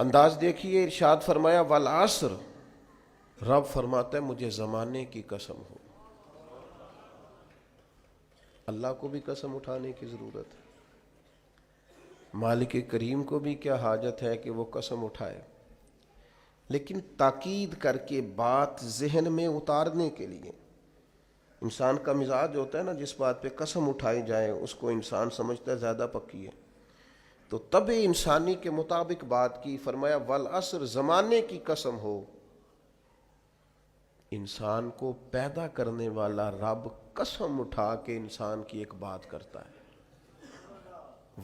انداز دیکھیے، ارشاد فرمایا والعصر، رب فرماتا ہے مجھے زمانے کی قسم ہو۔ اللہ کو بھی قسم اٹھانے کی ضرورت ہے، مالک کریم کو بھی کیا حاجت ہے کہ وہ قسم اٹھائے، لیکن تاکید کر کے بات ذہن میں اتارنے کے لیے۔ انسان کا مزاج ہوتا ہے نا، جس بات پہ قسم اٹھائی جائے اس کو انسان سمجھتا ہے زیادہ پکی ہے، تو طبع انسانی کے مطابق بات کی، فرمایا والعصر، زمانے کی قسم ہو۔ انسان کو پیدا کرنے والا رب قسم اٹھا کے انسان کی ایک بات کرتا ہے،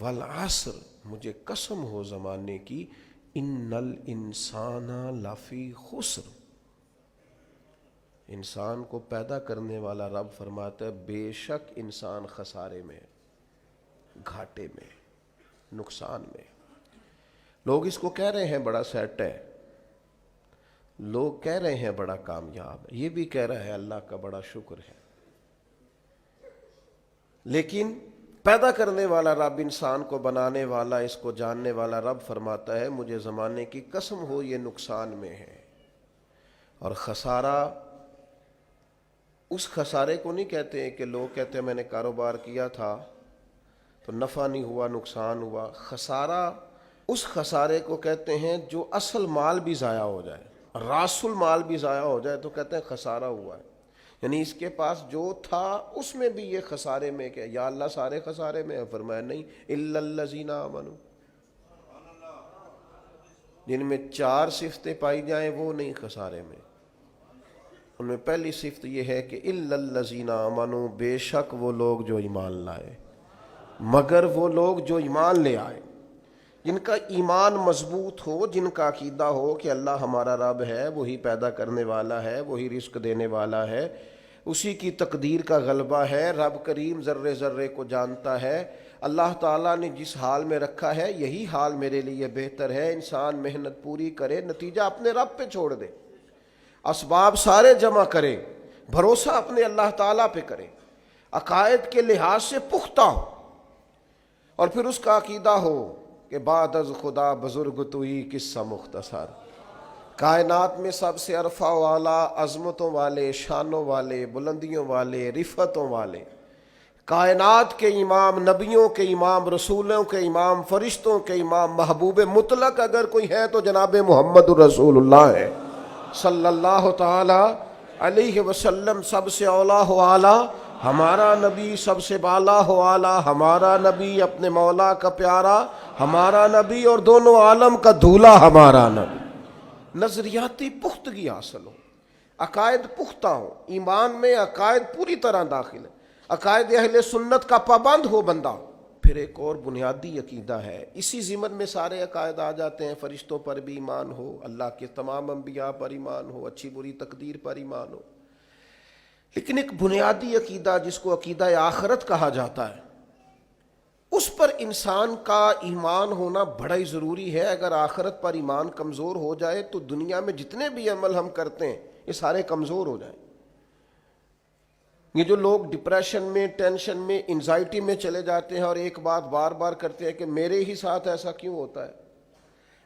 والعصر، مجھے قسم ہو زمانے کی، ان الانسان لفی خسر، انسان کو پیدا کرنے والا رب فرماتا ہے بے شک انسان خسارے میں، گھاٹے میں، نقصان میں۔ لوگ اس کو کہہ رہے ہیں بڑا سیٹ ہے، لوگ کہہ رہے ہیں بڑا کامیاب ہے، یہ بھی کہہ رہا ہے اللہ کا بڑا شکر ہے، لیکن پیدا کرنے والا رب، انسان کو بنانے والا، اس کو جاننے والا رب فرماتا ہے مجھے زمانے کی قسم ہو یہ نقصان میں ہے۔ اور خسارہ، اس خسارے کو نہیں کہتے ہیں کہ لوگ کہتے ہیں میں نے کاروبار کیا تھا تو نفع نہیں ہوا، نقصان ہوا۔ خسارہ اس خسارے کو کہتے ہیں جو اصل مال بھی ضائع ہو جائے، راس المال بھی ضائع ہو جائے تو کہتے ہیں خسارہ ہوا ہے، یعنی اس کے پاس جو تھا اس میں بھی یہ خسارے میں، کہ یا اللہ سارے خسارے میں ہے؟ فرمایا نہیں، الا الذین آمنوا، جن میں 4 صفتیں پائی جائیں وہ نہیں خسارے میں۔ ان میں پہلی صفت یہ ہے کہ الا الذین آمنوا، بے شک وہ لوگ جو ایمان لائے، مگر وہ لوگ جو ایمان لے آئے، جن کا ایمان مضبوط ہو، جن کا عقیدہ ہو کہ اللہ ہمارا رب ہے، وہی پیدا کرنے والا ہے، وہی رزق دینے والا ہے، اسی کی تقدیر کا غلبہ ہے، رب کریم ذرے ذرے کو جانتا ہے، اللہ تعالیٰ نے جس حال میں رکھا ہے یہی حال میرے لیے بہتر ہے۔ انسان محنت پوری کرے، نتیجہ اپنے رب پہ چھوڑ دے، اسباب سارے جمع کرے، بھروسہ اپنے اللہ تعالیٰ پہ کرے، عقائد کے لحاظ سے پختہ ہو، اور پھر اس کا عقیدہ ہو کہ بعد از خدا بزرگ توئی قصہ مختصر، کائنات میں سب سے عرفہ والا، عظمتوں والے، شانوں والے، بلندیوں والے، رفتوں والے، کائنات کے امام، نبیوں کے امام، رسولوں کے امام، فرشتوں کے امام، محبوب مطلق اگر کوئی ہے تو جناب محمد الرسول اللہ ہے صلی اللہ تعالی علیہ وسلم۔ سب سے اولا ہو اعلیٰ ہمارا نبی، سب سے بالا ہو اعلیٰ ہمارا نبی، اپنے مولا کا پیارا ہمارا نبی، اور دونوں عالم کا دھولا ہمارا نبی۔ نظریاتی پختگی حاصل ہو، عقائد پختہ ہو، ایمان میں عقائد پوری طرح داخل ہے، عقائد اہل سنت کا پابند ہو بندہ۔ پھر ایک اور بنیادی عقیدہ ہے، اسی ضمن میں سارے عقائد آ جاتے ہیں، فرشتوں پر بھی ایمان ہو، اللہ کے تمام انبیاء پر ایمان ہو، اچھی بری تقدیر پر ایمان ہو، لیکن ایک بنیادی عقیدہ جس کو عقیدہ آخرت کہا جاتا ہے، اس پر انسان کا ایمان ہونا بڑا ہی ضروری ہے۔ اگر آخرت پر ایمان کمزور ہو جائے تو دنیا میں جتنے بھی عمل ہم کرتے ہیں یہ سارے کمزور ہو جائیں۔ یہ جو لوگ ڈپریشن میں، ٹینشن میں، انزائٹی میں چلے جاتے ہیں اور ایک بات بار بار کرتے ہیں کہ میرے ہی ساتھ ایسا کیوں ہوتا ہے،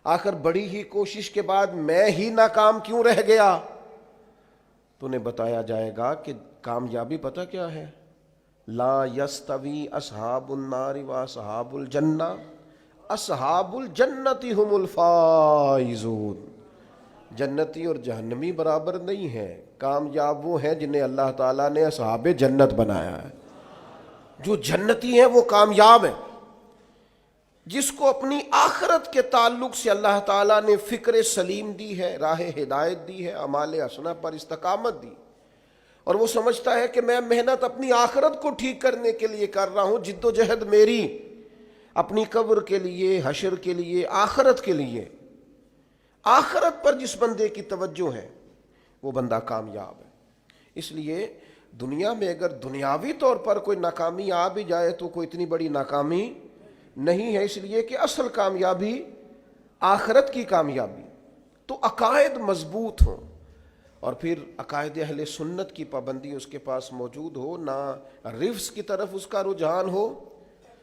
آخر بڑی ہی کوشش کے بعد میں ہی ناکام کیوں رہ گیا، تو انہیں بتایا جائے گا کہ کامیابی پتہ کیا ہے؟ لا یستوی اصحاب النار و اصحاب الجنہ، اصحاب الجنت هم الفائزون، جنتی اور جہنمی برابر نہیں ہیں، کامیاب وہ ہیں جنہیں اللہ تعالیٰ نے اصحاب جنت بنایا ہے۔ جو جنتی ہیں وہ کامیاب ہیں، جس کو اپنی آخرت کے تعلق سے اللہ تعالیٰ نے فکر سلیم دی ہے، راہ ہدایت دی ہے، اعمال حسنہ پر استقامت دی، اور وہ سمجھتا ہے کہ میں محنت اپنی آخرت کو ٹھیک کرنے کے لیے کر رہا ہوں، جد و جہد میری اپنی قبر کے لیے، حشر کے لیے، آخرت کے لیے۔ آخرت پر جس بندے کی توجہ ہے وہ بندہ کامیاب ہے۔ اس لیے دنیا میں اگر دنیاوی طور پر کوئی ناکامی آ بھی جائے تو کوئی اتنی بڑی ناکامی نہیں ہے، اس لیے کہ اصل کامیابی آخرت کی کامیابی۔ تو عقائد مضبوط ہوں، اور پھر عقائد اہل سنت کی پابندی اس کے پاس موجود ہو، نہ رفض کی طرف اس کا رجحان ہو،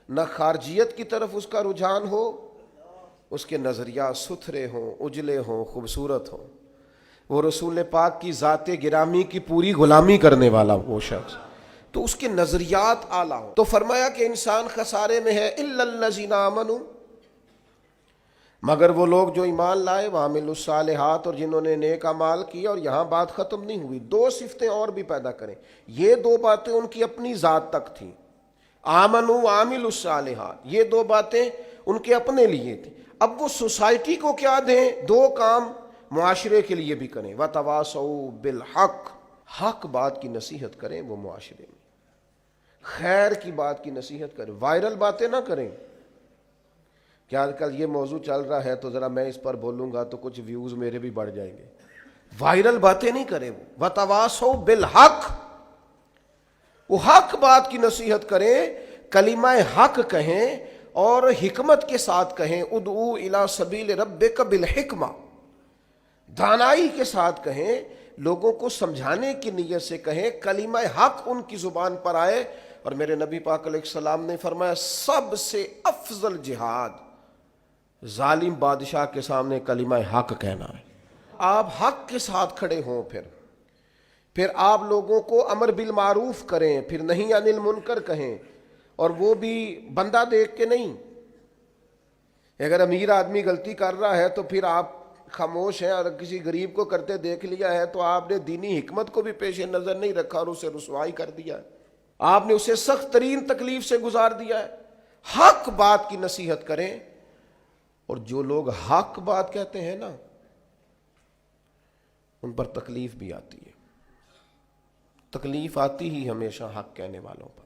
نہ خارجیت کی طرف اس کا رجحان ہو، اس کے نظریات ستھرے ہوں، اجلے ہوں، خوبصورت ہوں، وہ رسول پاک کی ذات گرامی کی پوری غلامی کرنے والا وہ شخص، تو اس کے نظریات اعلیٰ ہوں۔ تو فرمایا کہ انسان خسارے میں ہے الا الذین آمنوا، مگر وہ لوگ جو ایمان لائے، وعملوا الصالحات، اور جنہوں نے نیک اعمال کیا۔ اور یہاں بات ختم نہیں ہوئی، دو صفتیں اور بھی پیدا کریں۔ یہ دو باتیں ان کی اپنی ذات تک تھیں، آمنوا وعملوا الصالحات، یہ دو باتیں ان کے اپنے لیے تھیں۔ اب وہ سوسائٹی کو کیا دیں؟ دو کام معاشرے کے لیے بھی کریں، وتواصوا بالحق، حق بات کی نصیحت کریں وہ معاشرے میں، خیر کی بات کی نصیحت کریں، وائرل باتیں نہ کریں کہ آج کل یہ موضوع چل رہا ہے تو ذرا میں اس پر بولوں گا تو کچھ ویوز میرے بھی بڑھ جائیں گے، وائرل باتیں نہیں کریں، وتواصوا بالحق، وہ حق بات کی نصیحت کریں، کلمہ حق کہیں اور حکمت کے ساتھ کہیں، ادعو الی سبیل ربک بالحکمہ، دانائی کے ساتھ کہیں، لوگوں کو سمجھانے کی نیت سے کہیں، کلمہ حق ان کی زبان پر آئے۔ اور میرے نبی پاک علیہ السلام نے فرمایا سب سے افضل جہاد ظالم بادشاہ کے سامنے کلمہ حق کہنا ہے۔ آپ حق کے ساتھ کھڑے ہوں، پھر آپ لوگوں کو امر بالمعروف کریں، پھر نہیں عن المنکر کہیں، اور وہ بھی بندہ دیکھ کے نہیں۔ اگر امیر آدمی غلطی کر رہا ہے تو پھر آپ خاموش ہیں، اور کسی غریب کو کرتے دیکھ لیا ہے تو آپ نے دینی حکمت کو بھی پیش نظر نہیں رکھا اور اسے رسوائی کر دیا ہے، آپ نے اسے سخت ترین تکلیف سے گزار دیا ہے۔ حق بات کی نصیحت کریں، اور جو لوگ حق بات کہتے ہیں نا ان پر تکلیف بھی آتی ہے، تکلیف آتی ہی ہمیشہ حق کہنے والوں پر۔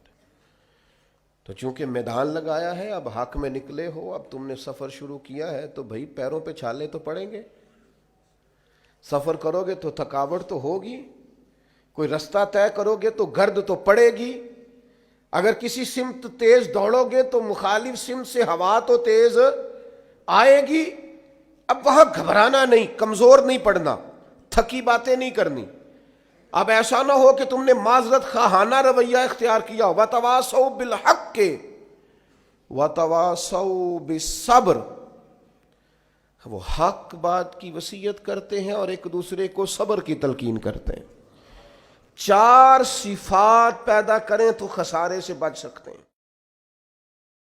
تو چونکہ میدان لگایا ہے، اب حق میں نکلے ہو، اب تم نے سفر شروع کیا ہے تو بھائی پیروں پہ چھالے تو پڑیں گے، سفر کرو گے تو تھکاوٹ تو ہوگی، کوئی رستہ طے کرو گے تو گرد تو پڑے گی، اگر کسی سمت تیز دوڑو گے تو مخالف سمت سے ہوا تو تیز آئے گی۔ اب وہاں گھبرانا نہیں، کمزور نہیں پڑنا، تھکی باتیں نہیں کرنی۔ اب ایسا نہ ہو کہ تم نے معذرت خواہانہ رویہ اختیار کیا، وتواصوا بالحق وتواصوا بالصبر، وہ حق بات کی وصیت کرتے ہیں اور ایک دوسرے کو صبر کی تلقین کرتے ہیں۔ چار صفات پیدا کریں تو خسارے سے بچ سکتے ہیں۔